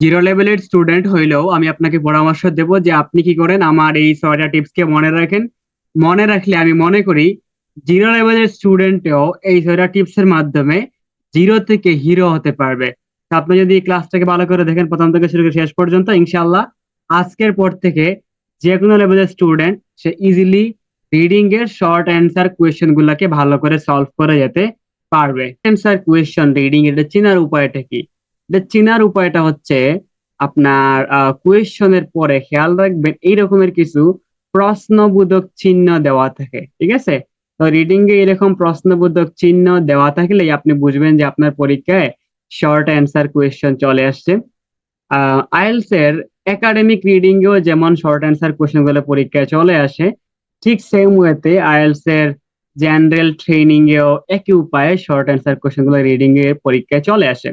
Zero লেভেলের student হইলেও আমি আপনাকে পরামর্শ দেব যে আপনি কি করেন, আমার এই 6টা টিপসকে মনে রাখেন। মনে রাখলে আমি মনে করি জিরো লেভেলের স্টুডেন্টও এই 6টা টিপসের মাধ্যমে জিরো থেকে হিরো হতে পারবে। তো আপনি যদি এই ক্লাসটাকে ভালো করে দেখেন প্রথম থেকে শুরু করে শেষ পর্যন্ত, ইনশাআল্লাহ আজকের পর থেকে যে কোনো লেভেলের স্টুডেন্ট সে ইজিলি রিডিং এর শর্ট অ্যান্সার কোয়েশ্চেন গুলাকে ভালো করে সলভ করে যেতে পারবে। অ্যান্সার কোয়েশ্চেন রিডিং এটা চেনার উপায়টা কি? এটা চেনার উপায়টা হচ্ছে আপনার কোয়েশ্চনের পরে খেয়াল রাখবেন এই রকমের কিছু প্রশ্নবোধক চিহ্ন দেওয়া থাকে, ঠিক আছে? তো রিডিং এ এরকম প্রশ্নবোধক চিহ্ন দেওয়া থাকলেই আপনি বুঝবেন যে আপনার পরীক্ষায় শর্ট অ্যান্সার কোয়েশ্চেন চলে আসছে। আইএলটিএস এর একাডেমিক রিডিং এও যেমন শর্ট অ্যান্সার কোয়েশ্চেন গুলো পরীক্ষায় চলে আসে, ঠিক সেম ওয়েতে আইএলটিএস এর জেনারেল ট্রেনিং এও একই উপায়ে শর্ট অ্যান্সার কোয়েশ্চেন গুলো রিডিং এ পরীক্ষায় চলে আসে।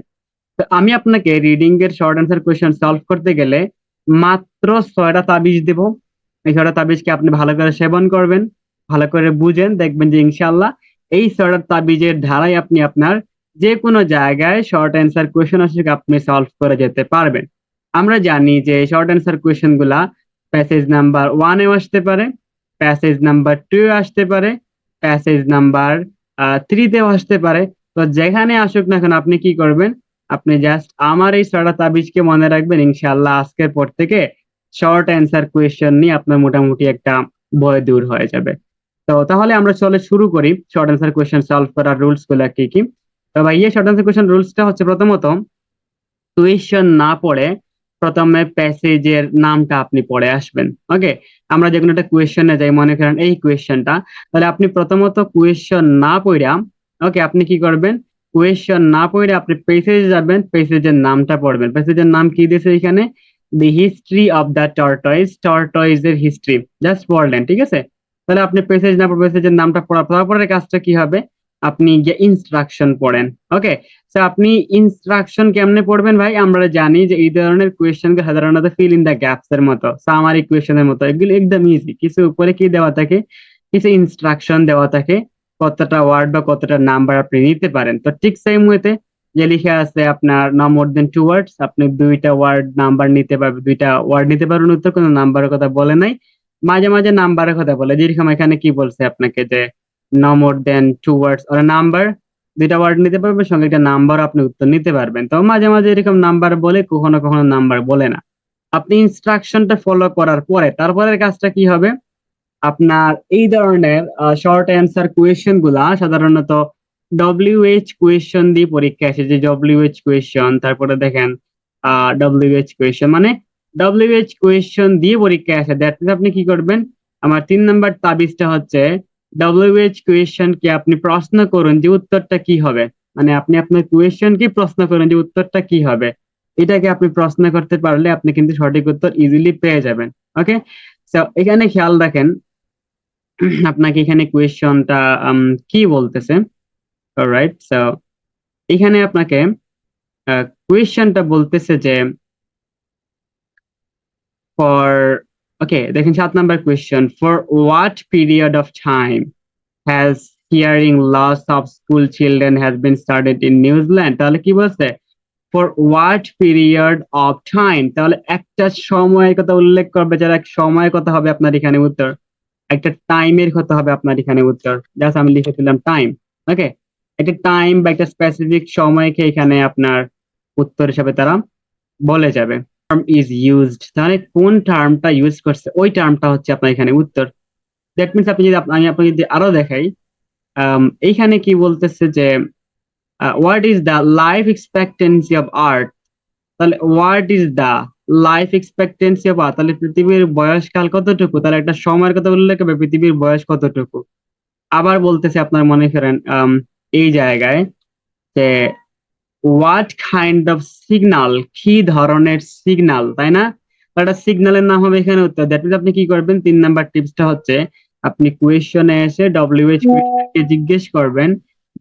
তো আমি আপনাকে রিডিং এর শর্ট অ্যান্সার কোয়েশ্চেন সলভ করতে গেলে মাত্র 6টা তাবিজ দেব। এই 6টা তাবিজকে আপনি ভালো করে সেবন করবেন, ভালো করে বুঝেন, দেখবেন যে ইনশাআল্লাহ এই 6টা তাবিজের ধারায় আপনি আপনার যে কোনো জায়গায় শর্ট অ্যান্সার কোয়েশ্চেন আসলে আপনি সলভ করে যেতে পারবেন। আমরা জানি যে শর্ট অ্যান্সার কোয়েশ্চেন গুলা প্যাসেজ নাম্বার 1 এও আসতে পারে, প্যাসেজ নাম্বার 2 এ আসতে পারে, প্যাসেজ নাম্বার 3 তেও আসতে পারে। তো যেখানে আসুক না কেন আপনি কি করবেন, আপনি জাস্ট আমার এই 6টা তাবিজকে মনে রাখবেন, ইনশাআল্লাহ আজকের পর থেকে শর্ট অ্যান্সার কোয়েশ্চেন নিয়ে আপনার মোটামুটি একটা ভয় দূর হয়ে যাবে। তো তাহলে আমরা চলে শুরু করি শর্ট অ্যান্সার কোয়েশ্চেন সলভ করার রুলস গুলা কি কি। তো ভাইয়া শর্ট অ্যান্সার কোয়েশ্চেন রুলসটা হচ্ছে প্রথমত কোয়েশ্চেন না পড়ে প্রথমে প্যাসেজের নামটা আপনি পড়ে আসবেন। ওকে, আমরা যে কোনো একটা কোয়েশ্চেনে যাই, মনে করেন এই কোয়েশ্চেনটা, তাহলে আপনি প্রথমত কোয়েশ্চেন না পড়া, ওকে, আপনি কি করবেন, কোয়েশ্চেন না পড়ে আপনি পেসেজে যাবেন, পেসেজের নামটা পড়বেন। পেসেজের নাম কি দিয়েছে এখানে? The history of the tortoise, টর্টয়েসের হিস্ট্রি জাস্ট পড়লেন, ঠিক আছে? তাহলে আপনি পেসেজ না পড়ে পেসেজের নামটা পড়া, তারপরে কাজটা কি হবে, আপনি গিয়ে ইনস্ট্রাকশন পড়েন। ওকে, তো আপনি ইনস্ট্রাকশন কেমনে পড়বেন ভাই? আমরা জানি যে এই ধরনের কোয়েশ্চেন সাধারণত ফিল ইন দা গ্যাপস এর মতো, সামারি কোয়েশ্চেনের মতো, এগুলো একদম ইজি। কিছু উপরে কি দেওয়া থাকে, কিছু ইনস্ট্রাকশন দেওয়া থাকে, কতটা ওয়ার্ড বা কতটা নাম্বার আপনি নিতে পারেন। তো ঠিক সেম ওয়েতে যে লিখে আছে আপনার নো মোর দেন 2 ওয়ার্ডস, আপনি 2টা ওয়ার্ড নাম্বার নিতে পারবেন, 2টা ওয়ার্ড নিতে পারবেন উত্তর, কোনো নাম্বারের কথা বলে নাই। মাঝে মাঝে নাম্বারের কথা বলে, যেরকম এখানে কি বলছে আপনাকে যে নো মোর দেন 2 ওয়ার্ডস আর নাম্বার, 2টা ওয়ার্ড নিতে পারবেন, সঙ্গে একটা নাম্বার আপনি উত্তর নিতে পারবেন। তো মাঝে মাঝে এরকম নাম্বার বলে, কখনো কখনো নাম্বার বলে না। আপনি ইনস্ট্রাকশনটা ফলো করার পরে তারপরের কাজটা কি হবে, আপনার এই ধরনের শর্ট অ্যান্সার কোয়েশ্চেন গুলা সাধারণত ডব্লিউএইচ কোয়েশ্চেন দিয়ে পরীক্ষা আসে, যে ডব্লিউএইচ কোয়েশ্চেন, তারপরে দেখেন ডব্লিউএইচ কোয়েশ্চেন মানে ডব্লিউএইচ কোয়েশ্চেন দিয়ে পরীক্ষায় আসে। দ্যাট মিনস আপনি কি করবেন, আমার 3 নাম্বার তাবিজটা হচ্ছে ডব্লিউএইচ কোয়েশ্চেন কে আপনি প্রশ্ন করুন যে উত্তরটা কি হবে। মানে আপনি আপনার কোয়েশ্চেন কি প্রশ্ন করুন যে উত্তরটা কি হবে, এটাকে আপনি প্রশ্ন করতে পারলে আপনি কিন্তু সঠিক উত্তর ইজিলি পেয়ে যাবেন। ওকে, তো এখানে খেয়াল রাখেন আপনাকে এখানে কোয়েশ্চনটা কি বলতেছে। অলরাইট, সো এখানে আপনাকে কোয়েশ্চনটা বলতেছে যে ফর, ওকে দেখেন 7 number question, for what period of time has hearing loss of school children has been started in New Zealand. তাহলে কি বলছে, for what period of time, তাহলে একটা সময়ের কথা উল্লেখ করবে, যারা এক সময়ের কথা হবে আপনার এখানে উত্তর, একটা টাইমের কথা হবে আপনার এখানে উত্তর। জাস্ট আমি লিখেছিলাম টাইম। ওকে, একটা টাইম বা একটা স্পেসিফিক সময়কে এখানে আপনার উত্তর হিসাবে তারা বলে যাবে। টার্ম ইজ ইউজড, তাহলে কোন টার্মটা ইউজ করছে ওই টার্মটা হচ্ছে আপনার এখানে উত্তর। দ্যাট মিনস আপনি যদি আমি আপনাকে যদি আরো দেখাই, এইখানে কি বলতেছে যে what is the life expectancy of earth, তাহলে what is the life expectancy of earth, তাহলে পৃথিবীর বয়সকাল কতটুকু, তাহলে একটা সময়ের কথা উল্লেখ হবে, পৃথিবীর বয়স কতটুকু। আবার বলতেছে আপনার মনে করেন এই জায়গায় যে হোয়াট কাইন্ড অফ সিগন্যাল, কি ধরনের সিগন্যাল, তাই না? তো একটা সিগন্যালের নাম হবে এখানে উত্তর। দ্যাট মিনস আপনি কি করবেন, 3 নাম্বার টিপসটা হচ্ছে আপনি কোয়েশ্চনে এসে ডব্লিউএইচ কে জিজ্ঞেস করবেন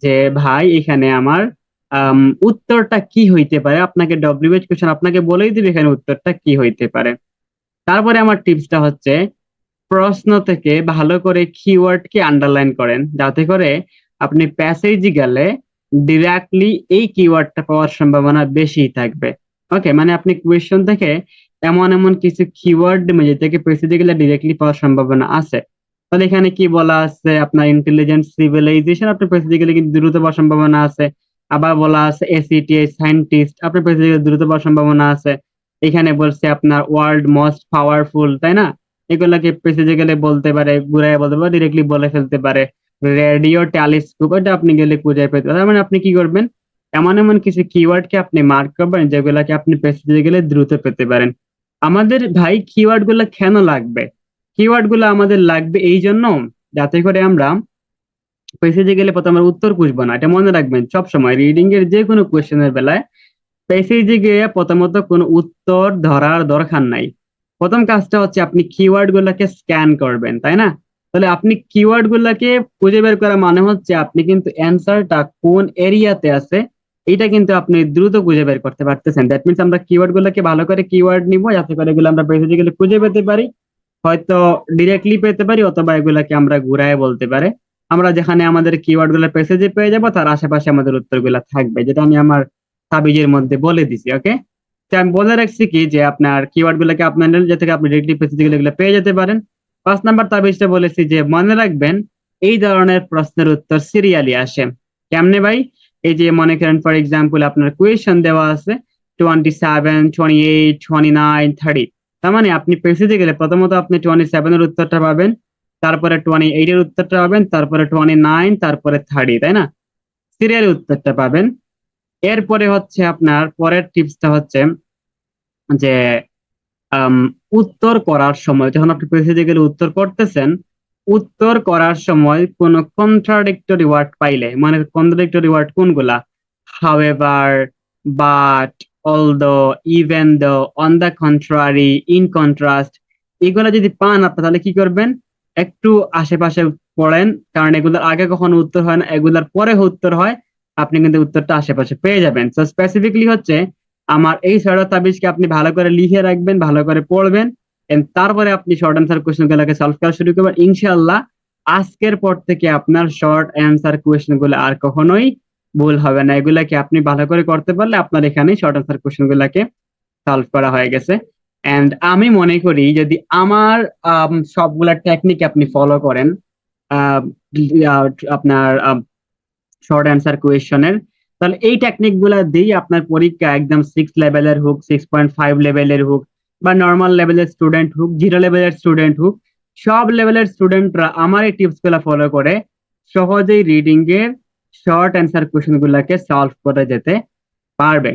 যে ভাই এখানে আমার উত্তরটা কি হইতে পারে, আপনাকে ডব্লিউএইচ কোয়েশ্চেন আপনাকে বলেই দিবে এখানে উত্তরটা কি হইতে পারে। তারপরে আমার টিপসটা হচ্ছে প্রশ্ন থেকে ভালো করে কিওয়ার্ড কে আন্ডারলাইন করেন, যাতে করে আপনি প্যাসেজে গেলে ডিরেক্টলি এই কিওয়ার্ডটা পাওয়ার সম্ভাবনা বেশি থাকবে। ওকে, মানে আপনি কোয়েশ্চন থেকে এমন এমন কিছু কিওয়ার্ড যেটাকে স্পেসিফিক্যালি ডিরেক্টলি পাওয়ার সম্ভাবনা আছে। তাহলে এখানে কি বলা আছে, আপনার ইন্টেলিজেন্ট সিভিলাইজেশন আপনার স্পেসিফিক্যালি কিন্তু দ্রুত পাওয়ার সম্ভাবনা আছে। আবার বলা আছে এসিটিআই সায়েন্টিস্ট আপনার স্পেসিফিক্যালি দ্রুত পাওয়ার সম্ভাবনা আছে। এখানে বলছে আপনার ওয়ার্ল্ড মোস্ট পাওয়ারফুল, তাই না? এগুলাকে স্পেসিফিক্যালি বলতে পারে, ঘুরায় বলতে পারে, ডিরেক্টলি বলে ফেলতে পারে। রেডিও টেলিস্কোপ এটা আপনি গেলে খুঁজে পেতে পারেন। তার মানে আপনি কি করবেন, এমন এমন কিছু কিওয়ার্ডকে আপনি মার্ক করবেন যেগুলাকে আপনি স্পেসিফিক্যালি দ্রুত পেতে পারেন। আমাদের ভাই কিওয়ার্ড গুলো কেন লাগবে? কিওয়ার্ড গুলো আমাদের লাগবে এই জন্য যাতে করে আমরা স্পেসিফিক্যালি প্রথমে আমরা উত্তর খুঁজবো না। এটা মনে রাখবেন সব সময় রিডিং এর যে কোনো কোয়েশ্চেনের বেলায় প্যাসেজে গিয়ে প্রথমত কোনো উত্তর ধরার দরকার নাই। প্রথম কাজটা হচ্ছে আপনি কিওয়ার্ড গুলাকে স্ক্যান করবেন, তাই না? তাহলে আপনি কিওয়ার্ড গুলাকে খুঁজে বের করা মানে হচ্ছে আপনি কিন্তু অ্যান্সারটা কোন এরিয়াতে আছে এটা কিন্তু আপনি দ্রুত খুঁজে বের করতে পারতেছেন। দ্যাট মিনস আমরা কিওয়ার্ড গুলাকে ভালো করে কিওয়ার্ড নিব যাতে করে এগুলো আমরা বেসিক্যালি খুঁজে পেতে পারি। হয়তো ডিরেক্টলি পেতে পারি অথবা এগুলাকে আমরা ঘুরায় বলতে পারে। আমরা যেখানে আমাদের কিওয়ার্ড গুলো প্যাসেজে পেয়ে যাবো তার আশেপাশে আমাদের উত্তরগুলো থাকবে, যেটা আমি আমার তাবিজের মধ্যে বলে দিছি। ওকে, তো আমি বলে রাখছি কি যে আপনার কিওয়ার্ড গুলোকে আপনার যে থেকে আপনি ডিরেক্টলি প্যাসেজে এগুলো পেয়ে যেতে পারেন। 5 নাম্বার তাবিজটা বলেছি যে মনে রাখবেন এই ধরনের প্রশ্নের উত্তর সিরিয়ালি আসে। কেমনে ভাই? এই যে মনে করেন ফর এক্সাম্পল আপনার কোয়েশন দেওয়া আছে 27, 28, 29, 30। তার মানে আপনি প্যাসেজে গেলে প্রথমত আপনি 27 এর উত্তরটা পাবেন, তারপরে 28 এর উত্তরটা পাবেন, তারপরে 29, তারপরে 30, তাই না? সিরিয়ালি উত্তরটা পাবেন। এরপরে হচ্ছে আপনার পরের টিপসটা হচ্ছে যে আম, উত্তর করার সময় যখন আপনি প্রেসিডে গেলে উত্তর করতেছেন, উত্তর করার সময় কোন কন্ট্রাডিক্টরি ওয়ার্ড পাইলে, মানে কন্ট্রাডিক্টরি ওয়ার্ড কোনগুলা, however, but, although, even though, on the contrary, in contrast, এগুলা যদি পান আপনি তাহলে কি করবেন, একটু আশেপাশে পড়েন, কারণ এগুলোর আগে কখনো উত্তর হয় না, এগুলার পরে উত্তর হয়। আপনি কিন্তু উত্তরটা আশেপাশে পেয়ে যাবেন। তো স্পেসিফিকলি হচ্ছে আমার এই ছয়টা তাবিজকে আপনি ভালো করে লিখে রাখবেন, ভালো করে পড়বেন, and তারপরে আপনি শর্ট অ্যান্সার কোয়েশ্চেন গুলোকে সলভ করা শুরু করবেন। ইনশাআল্লাহ আজকের পর থেকে আপনার শর্ট অ্যান্সার কোয়েশ্চেন গুলো আর কখনোই ভুল হবে না। এগুলাকে আপনি ভালো করে করতে পারলে আপনার এখানে শর্ট অ্যান্সার কোয়েশ্চেন গুলাকে সলভ করা হয়ে গেছে। এন্ড আমি মনে করি যদি আমার সবগুলা টেকনিক আপনি ফলো করেন, আহ, আপনার শর্ট অ্যান্সার কোয়েশনের, তাহলে এই টেকনিক গুলা দিয়ে আপনার পরীক্ষা একদম 6 লেভেলের হোক, 6.5 লেভেলের হোক, বা নর্মাল লেভেলের স্টুডেন্ট হোক, 0 লেভেলের স্টুডেন্ট হোক, সব লেভেলের স্টুডেন্টরা আমার এই টিপস গুলা ফলো করে সহজেই রিডিং এর শর্ট অ্যান্সার কোয়েশন গুলাকে সলভ করে যেতে পারবে।